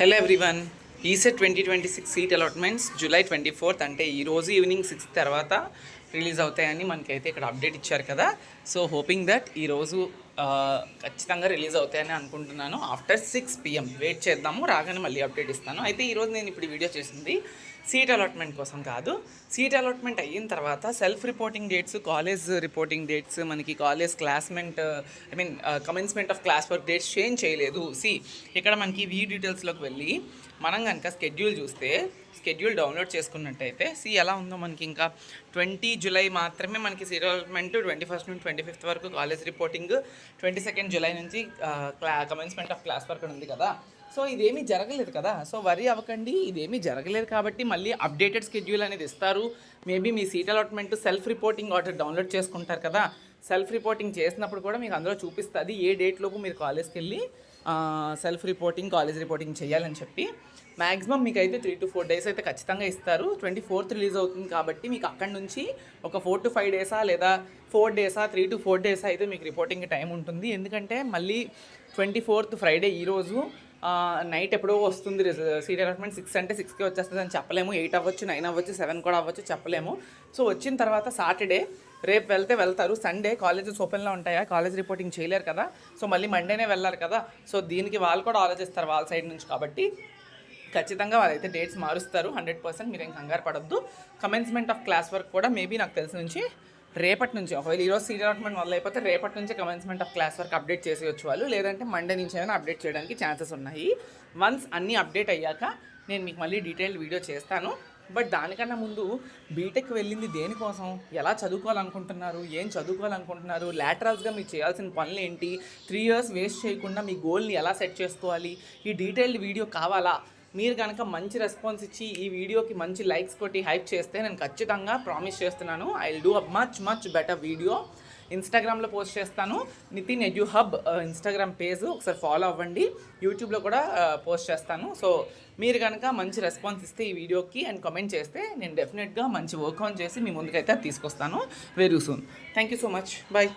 Hello everyone. ECET 2026 seat allotments July 24th అంటే ఈరోజు evening 6 తర్వాత రిలీజ్ అవుతాయని మనకైతే ఇక్కడ అప్డేట్ ఇచ్చారు కదా. సో హోపింగ్ దట్ ఈరోజు ఖచ్చితంగా రిలీజ్ అవుతాయని అనుకుంటున్నాను. ఆఫ్టర్ 6 PM వెయిట్ చేద్దాము, రాగానే మళ్ళీ అప్డేట్ ఇస్తాను. అయితే ఈరోజు నేను ఇప్పుడు వీడియో చేసింది సీట్ అలాట్మెంట్ కోసం కాదు. సీట్ అలాట్మెంట్ అయిన తర్వాత self reporting dates, college reporting dates, మనకి కాలేజ్ క్లాస్మెంట్ commencement of class work dates change చేయలేదు. ఇక్కడ మనకి వ్యూ డీటెయిల్స్లోకి వెళ్ళి మనం కనుక స్కెడ్యూల్ చూస్తే, స్కెడ్యూల్ డౌన్లోడ్ చేసుకున్నట్టయితే ఎలా ఉందో మనకి ఇంకా 20 జూలై మాత్రమే మనకి సీట్ అలాట్మెంట్, 21st నుంచి 25th వరకు కాలేజ్ రిపోర్టింగ్, 22nd జూలై నుంచి కమెన్స్మెంట్ ఆఫ్ క్లాస్ వర్క్ ఉంది కదా. సో ఇదేమీ జరగలేదు కదా. సో వరీ అవ్వకండి, ఇదేమీ జరగలేదు కాబట్టి మళ్ళీ అప్డేటెడ్ స్కెడ్యూల్ అనేది ఇస్తారు. మేబీ మీ seat allotment self reporting order download చేసుకుంటారు కదా. సెల్ఫ్ రిపోర్టింగ్ చేసినప్పుడు కూడా మీకు అందులో చూపిస్తుంది ఏ డేట్లోపు మీరు కాలేజ్కి వెళ్ళి సెల్ఫ్ రిపోర్టింగ్, కాలేజ్ రిపోర్టింగ్ చేయాలని చెప్పి. మ్యాక్సిమం మీకు అయితే 3 to 4 days అయితే ఖచ్చితంగా ఇస్తారు. 24th రిలీజ్ అవుతుంది కాబట్టి మీకు అక్కడి నుంచి ఒక 4 to 5 days లేదా 4 days, 3 to 4 days అయితే మీకు రిపోర్టింగ్ టైం ఉంటుంది. ఎందుకంటే మళ్ళీ 24th ఫ్రైడే ఈరోజు నైట్ ఎప్పుడో వస్తుంది సీట్ అలాట్మెంట్. 6 అంటే 6కి వచ్చేస్తుంది అని చెప్పలేము. 8 అవ్వచ్చు, 9 అవ్వచ్చు, 7 కూడా అవ్వచ్చు, చెప్పలేము. సో వచ్చిన తర్వాత సాటర్డే రేపు వెళ్తారు. సండే కాలేజెస్ ఓపెన్లో ఉంటాయా, కాలేజ్ రిపోర్టింగ్ చేయలేరు కదా. సో మళ్ళీ మండేనే వెళ్ళారు కదా. సో దీనికి వాళ్ళు కూడా ఆలోచిస్తారు వాళ్ళ సైడ్ నుంచి. కాబట్టి ఖచ్చితంగా వాళ్ళైతే డేట్స్ మారుస్తారు 100%. మీరేం కంగారు పడొద్దు. కమెన్స్మెంట్ ఆఫ్ క్లాస్ వర్క్ కూడా మేబీ నాకు తెలిసి నుంచి రేపటి నుంచి, ఒకవేళ ఈరోజు సీట్ అలాట్మెంట్ మొదలైపోతే రేపటి నుంచి commencement of class work update చేసేయచ్చు వాళ్ళు. లేదంటే మండే నుంచి అయినా అప్డేట్ చేయడానికి ఛాన్సెస్ ఉన్నాయి. వన్స్ అన్నీ అప్డేట్ అయ్యాక నేను మీకు మళ్ళీ డీటెయిల్డ్ వీడియో చేస్తాను. బట్ దానికన్నా ముందు బీటెక్ వెళ్ళింది దేనికోసం, ఎలా చదువుకోవాలనుకుంటున్నారు, ఏం చదువుకోవాలనుకుంటున్నారు, లాటరల్స్గా మీరు చేయాల్సిన పనులు ఏంటి, 3 years వేస్ట్ చేయకుండా మీ గోల్ని ఎలా సెట్ చేసుకోవాలి, ఈ డీటెయిల్డ్ వీడియో కావాలా? మీరు కనుక మంచి రెస్పాన్స్ ఇచ్చి ఈ వీడియోకి మంచి లైక్స్ కొట్టి హైప్ చేస్తే నేను ఖచ్చితంగా ప్రామిస్ చేస్తున్నాను, I will do a much better video. ఇన్స్టాగ్రామ్లో పోస్ట్ చేస్తాను, Nitin Edu Hub Instagram page ఒకసారి ఫాలో అవ్వండి. యూట్యూబ్లో కూడా పోస్ట్ చేస్తాను. సో మీరు కనుక మంచి రెస్పాన్స్ ఇస్తే ఈ వీడియోకి అండ్ కామెంట్ చేస్తే నేను డెఫినెట్గా మంచి వర్క్ ఆన్ చేసి మీ ముందుకైతే తీసుకొస్తాను very soon. Thank you so much. Bye.